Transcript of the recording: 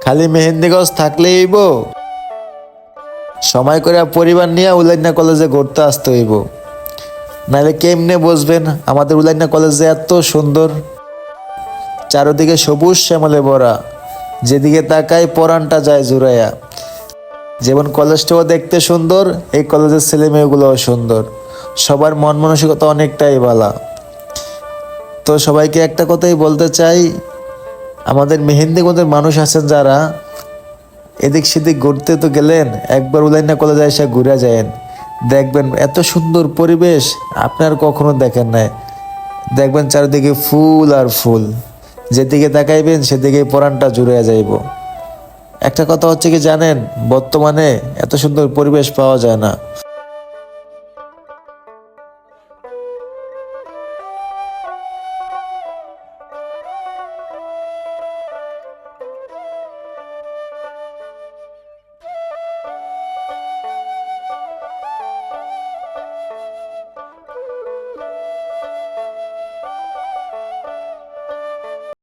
খালি মেহেন্দিগঞ্জ থাকলেই হইব? সময় করে পরিবার নিয়ে উলাইন্না কলেজে ঘুরতে আসতে হইব, নাহলে কেমনে বসবেন আমাদের উলাইন্না কলেজে এত সুন্দর, চারদিকে সবুজ শ্যামলে ভরা, যেদিকে তাকাই পরানটা যায় জুড়াইয়া। যেমন কলেজটাও দেখতে সুন্দর, এই কলেজের ছেলে মেয়েগুলোও সুন্দর, সবার মন মানসিকতা অনেকটাই ভালো। তো সবাইকে একটা কথাই বলতে চাই, আমাদের মেহেন্দিগঞ্জের মানুষ আছেন যারা, এদিক সেদিক ঘুরতে তো গেলেন, একবার উলাইন্না কলেজে এসে ঘুরে যায়েন, দেখবেন এত সুন্দর পরিবেশ আপনার কখনো দেখেন নাই। দেখবেন চারিদিকে ফুল আর ফুল, যেদিকে তাকাইবেন সেদিকে পরানটা জুড়ে যাইব। একটা কথা হচ্ছে কি জানেন, বর্তমানে এত সুন্দর পরিবেশ পাওয়া যায় না।